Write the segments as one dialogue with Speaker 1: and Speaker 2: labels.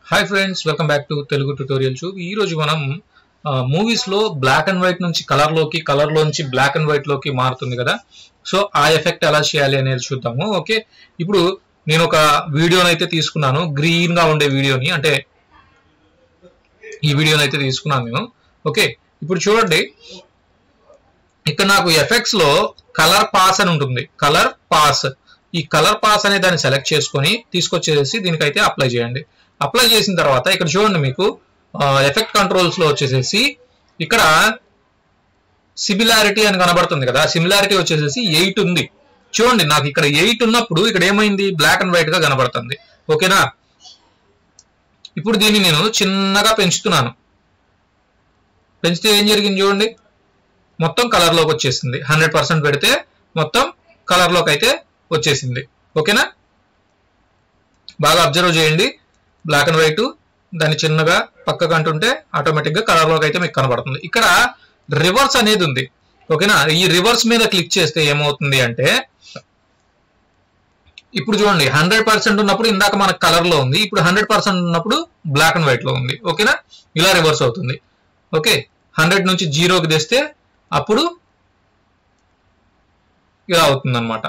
Speaker 1: Hi friends, welcome back to Telugu tutorial tube. ఈ రోజు మనం మూవీస్ లో బ్లాక్ అండ్ వైట్ నుంచి కలర్ లోకి, కలర్ లోంచి బ్లాక్ అండ్ వైట్ లోకి మారుతుంది కదా. సో ఆ ఎఫెక్ట్ ఎలా చేయాలి అనేది చూద్దాము. ఓకే, ఇప్పుడు నేను ఒక వీడియోని అయితే తీసుకున్నాను, గ్రీన్ గా ఉండే వీడియోని, అంటే ఈ వీడియోని అయితే తీసుకున్నాను నేను. ఓకే, ఇప్పుడు చూడండి, ఇక్కడ నాకు ఎఫెక్ట్స్ లో కలర్ పాస్ అని ఉంటుంది. కలర్ పాస్, ఈ కలర్ పాస్ అనే దాన్ని సెలెక్ట్ చేసుకొని తీసుకొచ్చేసి దీనికైతే అప్లై చేయండి. అప్లై చేసిన తర్వాత ఇక్కడ చూడండి, మీకు ఎఫెక్ట్ కంట్రోల్స్ లో వచ్చేసేసి ఇక్కడ సిమిలారిటీ అని కనబడుతుంది కదా. సిమిలారిటీ వచ్చేసేసి 8 ఉంది. చూడండి, నాకు ఇక్కడ 8 ఉన్నప్పుడు ఇక్కడ ఏమైంది, బ్లాక్ అండ్ వైట్ గా కనబడుతుంది. ఓకేనా, ఇప్పుడు దీన్ని నేను చిన్నగా పెంచుతున్నాను. పెంచితే ఏం జరిగింది చూడండి, మొత్తం కలర్ లోకి వచ్చేసింది. 100% పెడితే మొత్తం కలర్ లోకి అయితే వచ్చేసింది. ఓకేనా, బాగా అబ్జర్వ్ చేయండి. బ్లాక్ అండ్ వైట్, దాన్ని చిన్నగా పక్కకు అంటుంటే ఆటోమేటిక్ గా కలర్ లోకి అయితే మీకు కనబడుతుంది. ఇక్కడ రివర్స్ అనేది ఉంది. ఓకేనా, ఈ రివర్స్ మీద క్లిక్ చేస్తే ఏమవుతుంది అంటే, ఇప్పుడు చూడండి 100% ఉన్నప్పుడు ఇందాక మనకు కలర్ లో ఉంది, ఇప్పుడు 100% ఉన్నప్పుడు బ్లాక్ అండ్ వైట్ లో ఉంది. ఓకేనా, ఇలా రివర్స్ అవుతుంది. ఓకే, 100 నుంచి 0కి తెస్తే అప్పుడు ఇలా అవుతుంది అనమాట.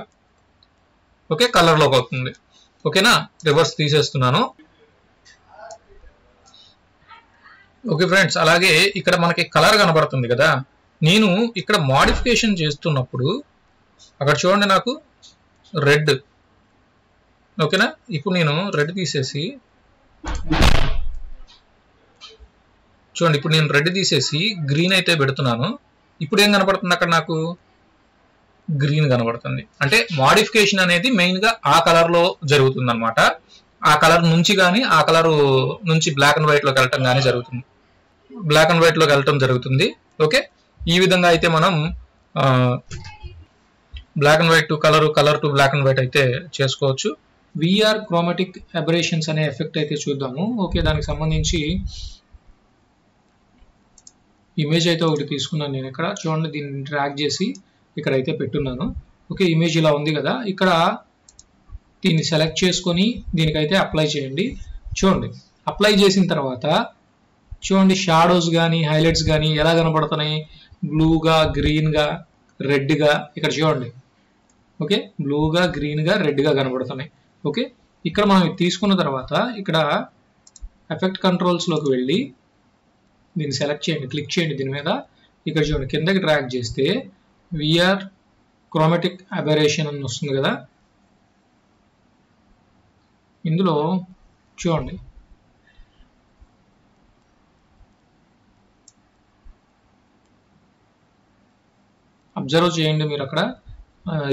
Speaker 1: ఓకే, కలర్ లోకి అవుతుంది. ఓకేనా, రివర్స్ తీసేస్తున్నాను. ఓకే ఫ్రెండ్స్, అలాగే ఇక్కడ మనకి కలర్ కనబడుతుంది కదా. నేను ఇక్కడ మోడిఫికేషన్ చేస్తున్నప్పుడు అక్కడ చూడండి, నాకు రెడ్. ఓకేనా, ఇప్పుడు నేను రెడ్ తీసేసి చూడండి, ఇప్పుడు నేను రెడ్ తీసేసి గ్రీన్ అయితే పెడుతున్నాను. ఇప్పుడు ఏం కనబడుతుంది, అక్కడ నాకు గ్రీన్ కనబడుతుంది. అంటే మోడిఫికేషన్ అనేది మెయిన్ గా ఆ కలర్ లో జరుగుతుంది అనమాట. ఆ కలర్ నుంచి కానీ, ఆ కలర్ నుంచి బ్లాక్ అండ్ వైట్ లోకి వెళ్ళటం కానీ జరుగుతుంది. బ్లాక్ అండ్ వైట్ లోకి వెళ్ళటం జరుగుతుంది. ఓకే, ఈ విధంగా అయితే మనం black and white to colour, colour to black and white అయితే చేసుకోవచ్చు. విఆర్ క్రోమాటిక్ అబరేషన్స్ అనే ఎఫెక్ట్ అయితే చూద్దాము. ఓకే, దానికి సంబంధించి ఇమేజ్ అయితే ఒకటి తీసుకున్నాను నేను. ఇక్కడ చూడండి, దీన్ని డ్రాగ్ చేసి ఇక్కడైతే పెట్టున్నాను. ఓకే, ఇమేజ్ ఇలా ఉంది కదా. ఇక్కడ దీన్ని సెలెక్ట్ చేసుకొని దీనికైతే అప్లై చేయండి. చూడండి, అప్లై చేసిన తర్వాత చూడండి, షాడోస్ కానీ హైలైట్స్ కానీ ఎలా కనబడుతున్నాయి, బ్లూగా, గ్రీన్గా, రెడ్గా. ఇక్కడ చూడండి, ఓకే, బ్లూగా, గ్రీన్గా, రెడ్గా కనబడుతున్నాయి. ఓకే, ఇక్కడ మనం ఇది తీసుకున్న తర్వాత ఇక్కడ ఎఫెక్ట్ కంట్రోల్స్లోకి వెళ్ళి దీన్ని సెలెక్ట్ చేయండి, క్లిక్ చేయండి దీని మీద. ఇక్కడ చూడండి, కిందకి డ్రాగ్ చేస్తే విఆర్ క్రోమాటిక్ అబరేషన్ అని వస్తుంది కదా. ఇందులో చూడండి, అబ్జర్వ్ చేయండి మీరు. అక్కడ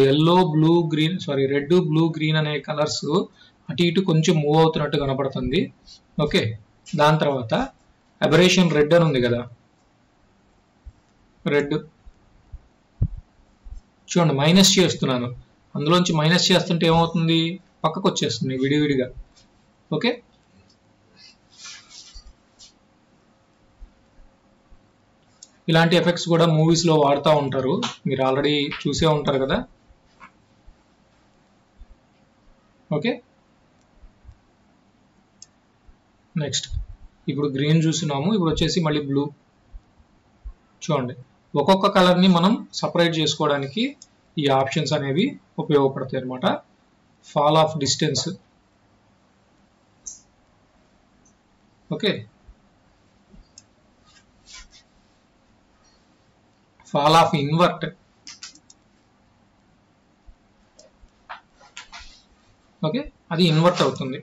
Speaker 1: yellow, blue, green, sorry red, blue, green అనే కలర్స్ అటు ఇటు కొంచెం మూవ్ అవుతున్నట్టు కనపడుతుంది. ఓకే, దాని తర్వాత అబరేషన్ రెడ్ అని ఉంది కదా, రెడ్ చూడండి, మైనస్ చేస్తున్నాను. అందులోంచి మైనస్ చేస్తుంటే ఏమవుతుంది, పక్కకు వచ్చేస్తుంది విడివిడిగా. ఓకే, ఇలాంటి ఎఫెక్ట్స్ కూడా మూవీస్ లో వాడుతూ ఉంటారు, మీరు ఆల్రెడీ చూసే ఉంటారు కదా. ఓకే, నెక్స్ట్ ఇప్పుడు గ్రీన్ చూస్తున్నాము, ఇప్పుడు వచ్చేసి మళ్ళీ బ్లూ. చూడండి, ఒక్కొక్క కలర్ని మనం సపరేట్ చేసుకోవడానికి ఈ ఆప్షన్స్ అనేవి ఉపయోగపడతాయి అన్నమాట. Fall off distance, okay, fall off invert, okay, అది ఇన్వర్ట్ అవుతుంది.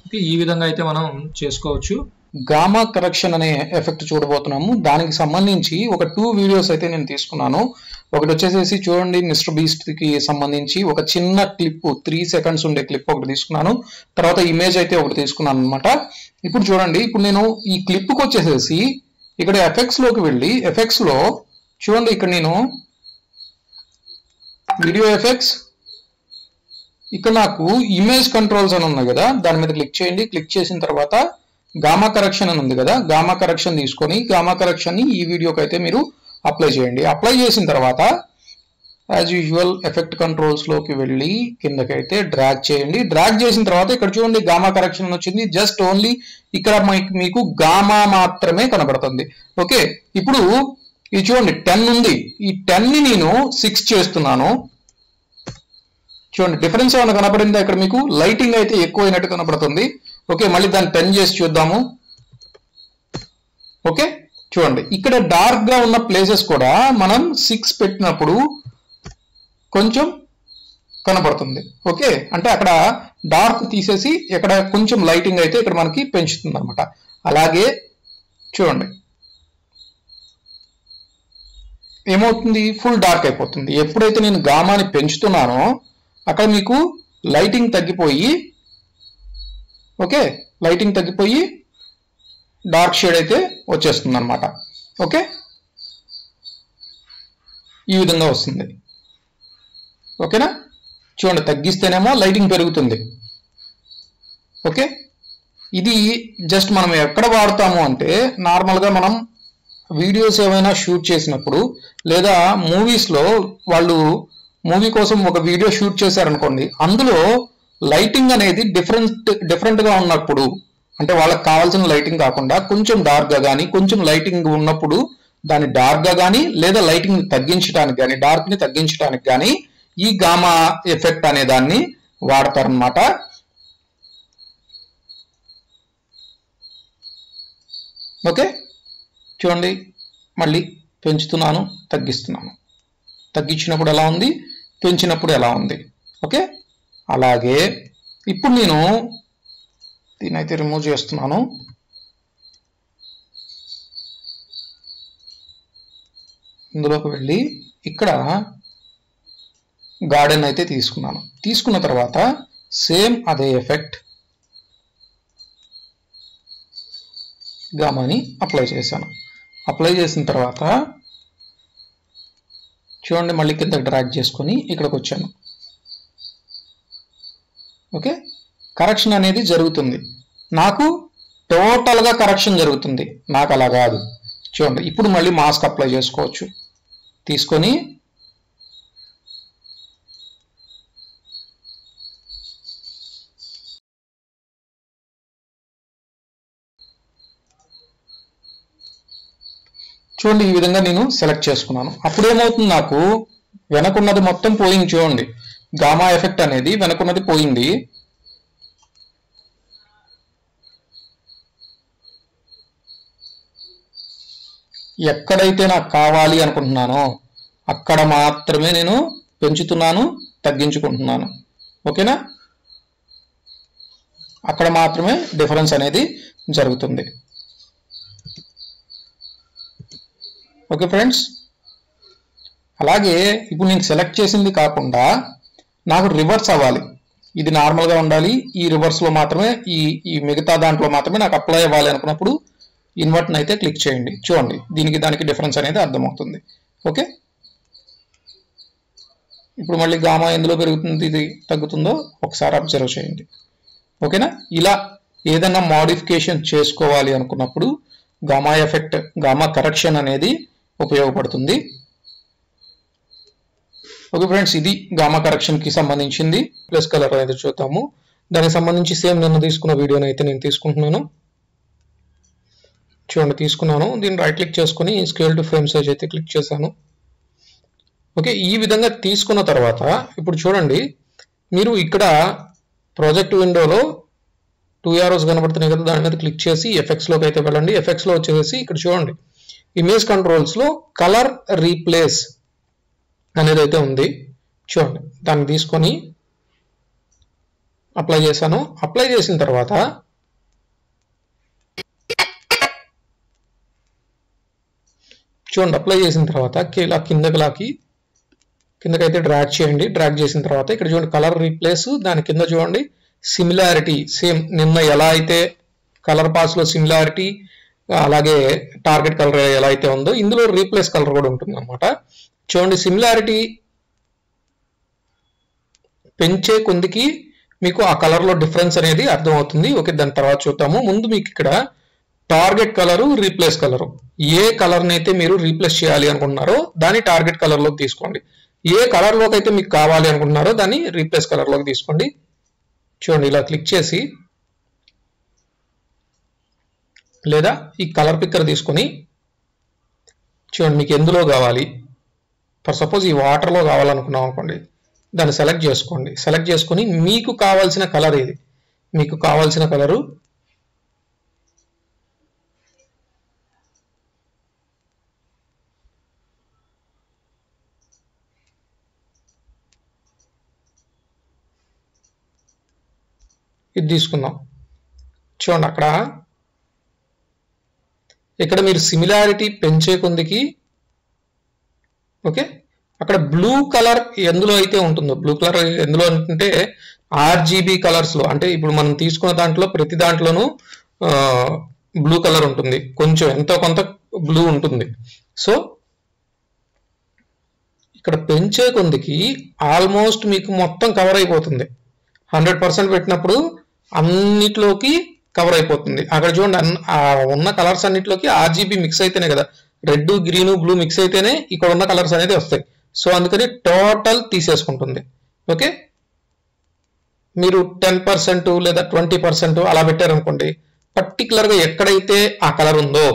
Speaker 1: ఓకే, ఈ విధంగా అయితే మనం చేసుకోవచ్చు. గామా కరెక్షన్ అనే ఎఫెక్ట్ చూడబోతున్నాము. దానికి సంబంధించి ఒక 2 వీడియోస్ అయితే నేను తీసుకున్నాను. ఒకటి వచ్చేసేసి చూడండి, మిస్టర్ బీస్ట్ కి సంబంధించి ఒక చిన్న క్లిప్, 3 సెకండ్స్ ఉండే క్లిప్ ఒకటి తీసుకున్నాను. తర్వాత ఇమేజ్ అయితే ఒకటి తీసుకున్నాను అనమాట. ఇప్పుడు చూడండి, ఇప్పుడు నేను ఈ క్లిప్కి వచ్చేసేసి ఇక్కడ ఎఫెక్ట్స్ లోకి వెళ్ళి, ఎఫెక్ట్స్ లో చూడండి, ఇక్కడ నేను వీడియో ఎఫెక్ట్స్, ఇక్కడ నాకు ఇమేజ్ కంట్రోల్స్ అని ఉన్నాయి కదా, దాని మీద క్లిక్ చేయండి. క్లిక్ చేసిన తర్వాత గామా కరెక్షన్ అని ఉంది కదా, గామా కరెక్షన్ తీసుకొని గామా కరెక్షన్ ని ఈ వీడియోకి అయితే మీరు అప్లై చేయండి. అప్లై చేసిన తర్వాత
Speaker 2: యాజ్ యూజువల్ ఎఫెక్ట్ కంట్రోల్స్ లోకి వెళ్ళి కిందకైతే డ్రాగ్ చేయండి. డ్రాగ్ చేసిన తర్వాత ఇక్కడ చూడండి గామా కరెక్షన్ వచ్చింది. జస్ట్ ఓన్లీ ఇక్కడ మీకు గామా మాత్రమే కనబడుతుంది. ఓకే, ఇప్పుడు ఇది చూడండి 10 ఉంది. ఈ 10 ని నేను 6 చేస్తున్నాను. చూడండి డిఫరెన్స్ ఏమైనా కనబడిందా? ఇక్కడ మీకు లైటింగ్ అయితే ఎక్కువ అయినట్టు కనబడుతుంది. ఓకే, మళ్ళీ దాన్ని 10 చేసి చూద్దాము. ఓకే, చూడండి ఇక్కడ డార్క్ గా ఉన్న ప్లేసెస్ కూడా మనం 6 పెట్టినప్పుడు కొంచెం కనబడుతుంది. ఓకే, అంటే అక్కడ డార్క్ తీసేసి ఇక్కడ కొంచెం లైటింగ్ అయితే ఇక్కడ మనకి పెంచుతుంది అనమాట. అలాగే చూడండి ఏమవుతుంది, ఫుల్ డార్క్ అయిపోతుంది. ఎప్పుడైతే నేను గామాని పెంచుతున్నానో అక్కడ మీకు లైటింగ్ తగ్గిపోయి, ఓకే, లైటింగ్ తగ్గిపోయి డార్క్ షేడ్ అయితే వచ్చేస్తుంది అనమాట. ఓకే, ఈ విధంగా వస్తుంది. ఓకేనా, చూడండి తగ్గిస్తేనేమో లైటింగ్ పెరుగుతుంది. ఓకే, ఇది జస్ట్ మనం ఎక్కడ వాడతాము అంటే నార్మల్గా మనం వీడియోస్ ఏమైనా షూట్ చేసినప్పుడు లేదా మూవీస్లో వాళ్ళు మూవీ కోసం ఒక వీడియో షూట్ చేశారనుకోండి, అందులో లైటింగ్ అనేది డిఫరెంట్గా ఉన్నప్పుడు, అంటే వాళ్ళకి కావాల్సిన లైటింగ్ కాకుండా కొంచెం డార్క్గా కానీ కొంచెం లైటింగ్ ఉన్నప్పుడు దాన్ని డార్క్గా కానీ లేదా లైటింగ్ తగ్గించడానికి కానీ డార్క్ని తగ్గించడానికి కానీ ఈ గామా ఎఫెక్ట్ అనే దాన్ని వాడతారనమాట. ఓకే, చూడండి మళ్ళీ పెంచుతున్నాను, తగ్గిస్తున్నాను. తగ్గించినప్పుడు ఎలా ఉంది, పెంచినప్పుడు ఎలా ఉంది. ఓకే, అలాగే ఇప్పుడు నేను దీన్ని అయితే రిమూవ్ చేస్తున్నాను. ఇందులోకి వెళ్ళి ఇక్కడ గార్డెన్ అయితే తీసుకున్నాను. తీసుకున్న తర్వాత సేమ్ అదే ఎఫెక్ట్ గామాని అప్లై చేశాను. అప్లై చేసిన తర్వాత చూడండి మళ్ళీ కిందకి డ్రాగ్ చేసుకొని ఇక్కడికి వచ్చాను. ఓకే, కరెక్షన్ అనేది జరుగుతుంది. నాకు టోటల్గా కరెక్షన్ జరుగుతుంది, నాకు అలా కాదు. చూడండి ఇప్పుడు మళ్ళీ మాస్క్ అప్లై చేసుకోవచ్చు. తీసుకొని చూడండి ఈ విధంగా నేను సెలెక్ట్ చేసుకున్నాను. అప్పుడు ఏమవుతుంది, నాకు వెనకున్నది మొత్తం పోయింది. చూడండి గామా ఎఫెక్ట్ అనేది వెనకున్నది పోయింది. ఎక్కడైతే నాకు కావాలి అనుకుంటున్నానో అక్కడ మాత్రమే నేను పెంచుతున్నాను, తగ్గించుకుంటున్నాను. ఓకేనా, అక్కడ మాత్రమే డిఫరెన్స్ అనేది జరుగుతుంది. ఓకే ఫ్రెండ్స్, అలాగే ఇప్పుడు నేను సెలెక్ట్ చేసింది కాకుండా నాకు రివర్స్ అవ్వాలి. ఇది నార్మల్గా ఉండాలి, ఈ రివర్స్లో మాత్రమే ఈ మిగతా దాంట్లో మాత్రమే నాకు అప్లై అవ్వాలి అనుకున్నప్పుడు ఇన్వర్ట్ని అయితే క్లిక్ చేయండి. చూడండి దీనికి దానికి డిఫరెన్స్ అనేది అర్థమవుతుంది. ఓకే, ఇప్పుడు మళ్ళీ గామా ఎందులో పెరుగుతుంది, ఇది తగ్గుతుందో ఒకసారి అబ్జర్వ్ చేయండి. ఓకేనా, ఇలా ఏదైనా మోడిఫికేషన్ చేసుకోవాలి అనుకున్నప్పుడు గామా ఎఫెక్ట్, గామా కరెక్షన్ అనేది ఉపయోగపడుతుంది. ఓకే ఫ్రెండ్స్, ఇది గామా కరెక్షన్ కి సంబంధించింది. ప్లస్ కలర్ అనేది చూద్దాము. దానికి సంబంధించి సేమ్ నిన్న తీసుకున్న వీడియోని అయితే నేను తీసుకుంటున్నాను. చూడండి తీసుకున్నాను. దీన్ని రైట్ క్లిక్ చేసుకుని స్కేల్ టు ఫ్రేమ్ సైజ్ అయితే క్లిక్ చేశాను. ఓకే, ఈ విధంగా తీసుకున్న తర్వాత ఇప్పుడు చూడండి మీరు ఇక్కడ ప్రాజెక్ట్ విండోలో 2 arrows కనబడుతున్నాయి కదా, దాని మీద క్లిక్ చేసి ఎఫెక్ట్స్లోకి అయితే వెళ్ళండి. ఎఫెక్ట్స్లో వచ్చేసి ఇక్కడ చూడండి ఇమేజ్ కంట్రోల్స్లో కలర్ రీప్లేస్ అనేది అయితే ఉంది. చూడండి దాన్ని తీసుకొని అప్లై చేశాను. అప్లై చేసిన తర్వాత చూడండి అప్లై చేసిన తర్వాత ఇలా కిందకైతే డ్రాగ్ చేయండి. డ్రాగ్ చేసిన తర్వాత ఇక్కడ చూడండి కలర్ రీప్లేస్, దాని కింద చూడండి సిమిలారిటీ, సేమ్ నిన్న ఎలా అయితే కలర్ పాస్లో సిమిలారిటీ అలాగే టార్గెట్ కలర్ ఎలా అయితే ఉందో ఇందులో రీప్లేస్ కలర్ కూడా ఉంటుంది అనమాట. చూడండి సిమిలారిటీ పెంచే కొందికి మీకు ఆ కలర్లో డిఫరెన్స్ అనేది అర్థమవుతుంది. ఓకే, దాని తర్వాత చూద్దాము. ముందు మీకు ఇక్కడ టార్గెట్ కలరు, రీప్లేస్ కలరు, ఏ కలర్ని అయితే మీరు రీప్లేస్ చేయాలి అనుకుంటున్నారో దాన్ని టార్గెట్ కలర్లోకి తీసుకోండి. ఏ కలర్లోకి అయితే మీకు కావాలి అనుకుంటున్నారో దాన్ని రీప్లేస్ కలర్లోకి తీసుకోండి. చూడండి ఇలా క్లిక్ చేసి లేదా ఈ కలర్ పిక్కర్ తీసుకొని చూడండి మీకు ఎందులో కావాలి. ఫర్ సపోజ్ ఈ వాటర్లో కావాలనుకున్నాం అనుకోండి, దాన్ని సెలెక్ట్ చేసుకోండి. సెలెక్ట్ చేసుకొని మీకు కావాల్సిన కలర్ ఇది, మీకు కావాల్సిన కలరు ఇది తీసుకుందాం. చూడండి ఇక్కడ మీరు సిమిలారిటీ పెంచే కొందికి ఓకే అక్కడ బ్లూ కలర్ ఎందులో అయితే ఉంటుందో, బ్లూ కలర్ ఎందులో అంటే ఆర్జీబీ కలర్స్లో, అంటే ఇప్పుడు మనం తీసుకున్న దాంట్లో ప్రతి దాంట్లోనూ బ్లూ కలర్ ఉంటుంది, కొంచెం ఎంతో కొంత బ్లూ ఉంటుంది. సో ఇక్కడ పెంచే కొందికి ఆల్మోస్ట్ మీకు మొత్తం కవర్ అయిపోతుంది. 100% పెట్టినప్పుడు అన్నిట్లోకి కవర్ అయిపోతుంది. అక్కడ చూడండి ఉన్న కలర్స్ అన్నిట్లోకి ఆర్జీబీ మిక్స్ అయితేనే కదా, రెడ్ గ్రీన్ బ్లూ మిక్స్ అయితేనే ఇక్కడ ఉన్న కలర్స్ అనేది వస్తాయి. సో అందుకని టోటల్ తీసేసుకుంటుంది. ఓకే, మీరు 10% లేదా 20% అలా పెట్టారనుకోండి, పర్టికులర్గా ఎక్కడైతే ఆ కలర్ ఉందో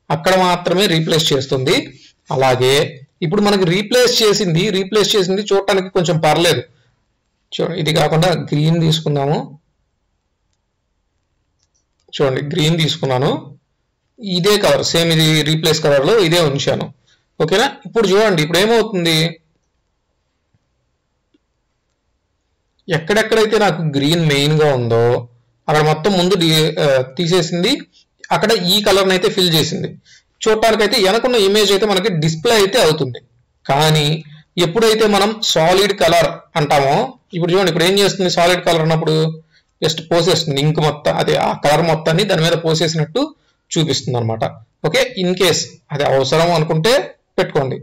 Speaker 2: అక్కడ మాత్రమే రీప్లేస్ చేస్తుంది. అలాగే ఇప్పుడు మనకి రీప్లేస్ చేసింది చూడటానికి కొంచెం పర్లేదు. చూడండి ఇది కాకుండా గ్రీన్ తీసుకుందాము. చూడండి గ్రీన్ తీసుకున్నాను, ఇదే కలర్ సేమ్, ఇది రీప్లేస్ కలర్లో ఇదే ఉంచాను. ఓకేనా, ఇప్పుడు చూడండి ఇప్పుడు ఏమవుతుంది, ఎక్కడెక్కడైతే నాకు గ్రీన్ మెయిన్గా ఉందో అక్కడ మొత్తం ముందు తీసేసింది, అక్కడ ఈ కలర్ని అయితే ఫిల్ చేసింది. చూడటానికైతే వెనకున్న ఇమేజ్ అయితే మనకి డిస్ప్లే అయితే అవుతుంది. కానీ ఎప్పుడైతే మనం సాలిడ్ కలర్ అంటామో, ఇప్పుడు చూడండి ఇప్పుడు ఏం చేస్తుంది, సాలిడ్ కలర్ అన్నప్పుడు జస్ట్ పోసేస్తుంది, ఇంక్ మొత్తం అదే ఆ కలర్ మొత్తాన్ని దాని మీద పోసేసినట్టు చూపిస్తుంది అనమాట. ఓకే, ఇన్ కేస్ అది అవసరం అనుకుంటే పెట్టుకోండి,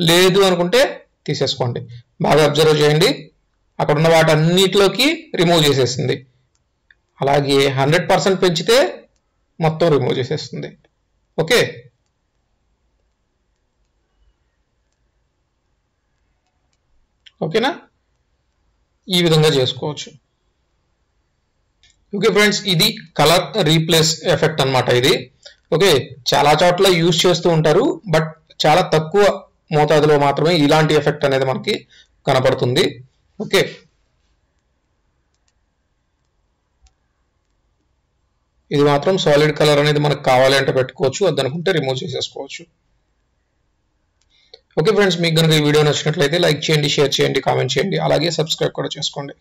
Speaker 2: లేదు అనుకుంటే తీసేసుకోండి. బాగా అబ్జర్వ్ చేయండి, అక్కడ ఉన్న వాటన్నిటిలోకి రిమూవ్ చేసేస్తుంది. అలాగే 100% పెంచితే మొత్తం రిమూవ్ చేసేస్తుంది. ఓకే, ఓకేనా, ఈ విధంగా చేసుకోవచ్చు. ఓకే ఫ్రెండ్స్, ఇది కలర్ రీప్లేస్ ఎఫెక్ట్ అన్నమాట ఇది. ఓకే, చాలా చోట్ల యూజ్ చేస్తూ ఉంటారు, బట్ చాలా తక్కువ మోతాదులో మాత్రమే ఇలాంటి ఎఫెక్ట్ అనేది మనకి కనపడుతుంది. ఓకే, ఇది మాత్రం సాలిడ్ కలర్ అనేది మనకు కావాలి అంటే పెట్టుకోవచ్చు, వద్దనుకుంటే రిమూవ్ చేసేసుకోవచ్చు. ఓకే ఫ్రెండ్స్, మీకు కనుక ఈ వీడియో నచ్చినట్లయితే లైక్ చేయండి, షేర్ చేయండి, కామెంట్ చేయండి, అలాగే సబ్స్క్రైబ్ కూడా చేసుకోండి.